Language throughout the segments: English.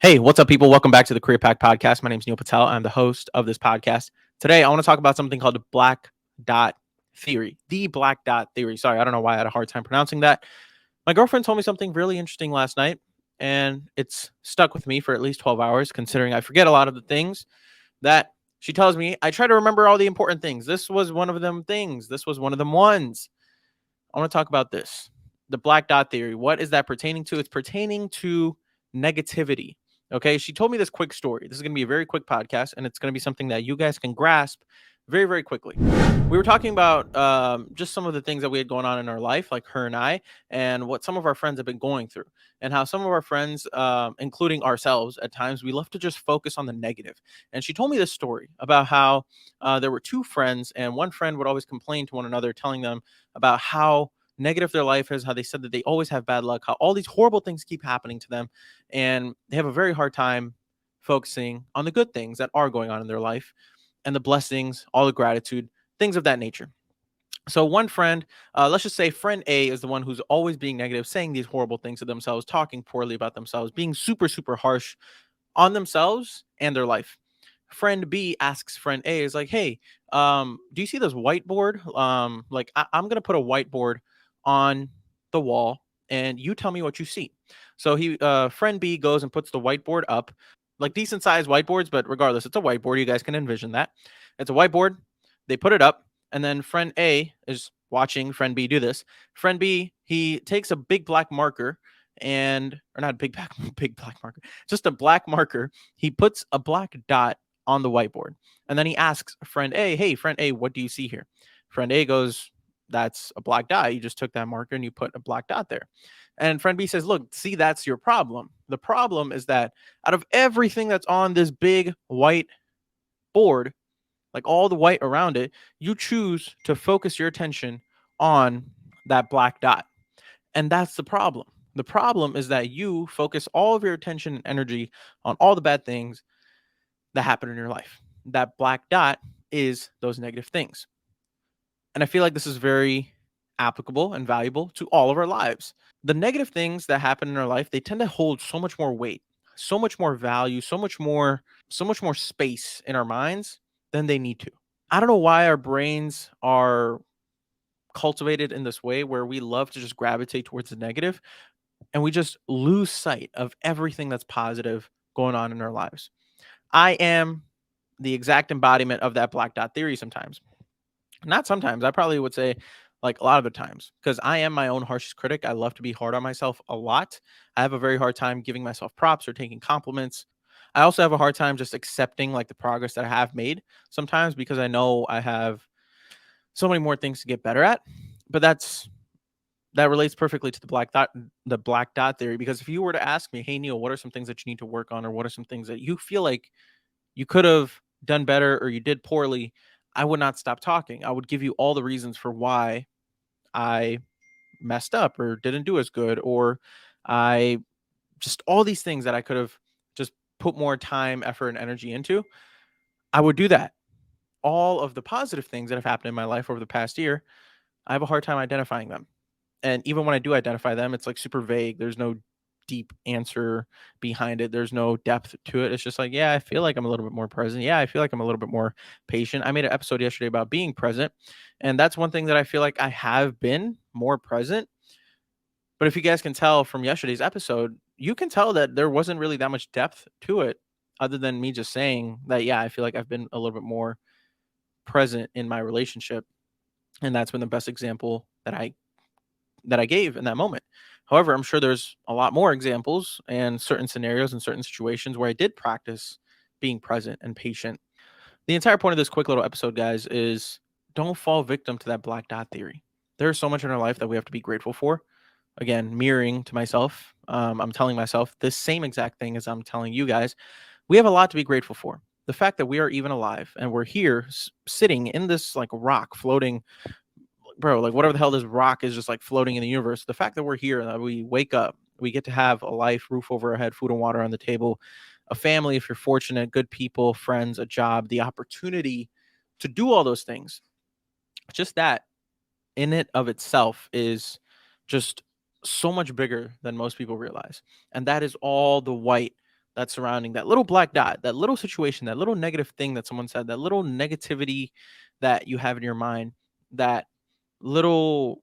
Hey, what's up, people? Welcome back to the Career Pack Podcast. My name is Neil Patel. I'm the host of this podcast. Today, I want to talk about something called the black dot theory. The black dot theory. Sorry, I don't know why I had a hard time pronouncing that. My girlfriend told me something really interesting last night, and it's stuck with me for at least 12 hours, considering I forget a lot of the things that she tells me. I try to remember all the important things. This was one of them things. This was one of them ones. I want to talk about this. The black dot theory. What is that pertaining to? It's pertaining to negativity. Okay. She told me this quick story. This is going to be a very quick podcast, and it's going to be something that you guys can grasp very, very quickly. We were talking about just some of the things that we had going on in our life, like her and I, and what some of our friends have been going through, and how some of our friends, including ourselves, at times we love to just focus on the negative. And she told me this story about how there were two friends, and one friend would always complain to one another, telling them about how negative their life is, how they said that they always have bad luck, how all these horrible things keep happening to them, and they have a very hard time focusing on the good things that are going on in their life and the blessings, all the gratitude, things of that nature. So one friend, let's just say friend A is the one who's always being negative, saying these horrible things to themselves, talking poorly about themselves, being super, super harsh on themselves and their life. Friend B asks friend A, is like, hey, do you see this whiteboard? I'm gonna put a whiteboard on the wall, and you tell me what you see. So friend B goes and puts the whiteboard up, like decent sized whiteboards, but regardless, it's a whiteboard. You guys can envision that. It's a whiteboard. They put it up, and then friend A is watching friend B do this. Friend B, he takes a big black marker or not a big black big black marker, just a black marker. He puts a black dot on the whiteboard. And then he asks friend A, hey, friend A, what do you see here? Friend A goes, that's a black dot. You just took that marker and you put a black dot there. And friend B says, look, see, that's your problem. The problem is that out of everything that's on this big white board, like all the white around it, you choose to focus your attention on that black dot. And that's the problem. The problem is that you focus all of your attention and energy on all the bad things that happen in your life. That black dot is those negative things. And I feel like this is very applicable and valuable to all of our lives. The negative things that happen in our life, they tend to hold so much more weight, so much more value, so much more space in our minds than they need to. I don't know why our brains are cultivated in this way where we love to just gravitate towards the negative, and we just lose sight of everything that's positive going on in our lives. I am the exact embodiment of that black dot theory sometimes. Not sometimes. I probably would say like a lot of the times, because I am my own harshest critic. I love to be hard on myself a lot. I have a very hard time giving myself props or taking compliments. I also have a hard time just accepting like the progress that I have made sometimes, because I know I have so many more things to get better at. But that relates perfectly to the black dot theory, because if you were to ask me, hey Neil, what are some things that you need to work on, or what are some things that you feel like you could have done better or you did poorly, I would not stop talking. I would give you all the reasons for why I messed up or didn't do as good, or I just all these things that I could have just put more time, effort, and energy into. I would do that. All of the positive things that have happened in my life over the past year, I have a hard time identifying them. And even when I do identify them, it's like super vague. There's no deep answer behind it. There's no depth to it. It's just like, yeah, I feel like I'm a little bit more present. Yeah, I feel like I'm a little bit more patient. I made an episode yesterday about being present. And that's one thing that I feel like I have been more present. But if you guys can tell from yesterday's episode, you can tell that there wasn't really that much depth to it, other than me just saying that, yeah, I feel like I've been a little bit more present in my relationship. And that's been the best example that I gave in that moment. However, I'm sure there's a lot more examples and certain scenarios and certain situations where I did practice being present and patient. The entire point of this quick little episode, guys, is don't fall victim to that black dot theory. There's so much in our life that we have to be grateful for. Again, mirroring to myself, I'm telling myself this same exact thing as I'm telling you guys. We have a lot to be grateful for. The fact that we are even alive and we're here sitting in this like rock floating, bro, like whatever the hell this rock is just like floating in the universe. The fact that we're here, that we wake up, we get to have a life, roof over our head, food and water on the table, a family if you're fortunate, good people, friends, a job, the opportunity to do all those things. Just that in it of itself is just so much bigger than most people realize. And that is all the white that's surrounding that little black dot, that little situation, that little negative thing that someone said, that little negativity that you have in your mind, that little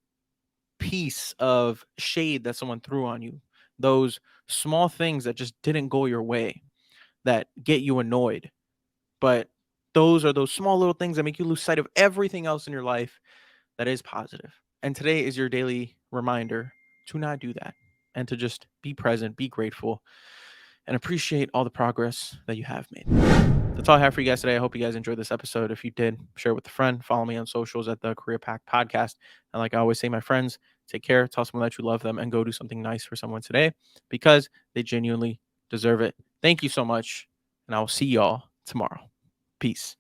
piece of shade that someone threw on you, those small things that just didn't go your way, that get you annoyed. But those are those small little things that make you lose sight of everything else in your life that is positive. And today is your daily reminder to not do that and to just be present, be grateful, and appreciate all the progress that you have made. That's all I have for you guys today. I hope you guys enjoyed this episode. If you did, share it with a friend. Follow me on socials at the Career Pack Podcast. And like I always say, my friends, take care. Tell someone that you love them and go do something nice for someone today because they genuinely deserve it. Thank you so much. And I will see y'all tomorrow. Peace.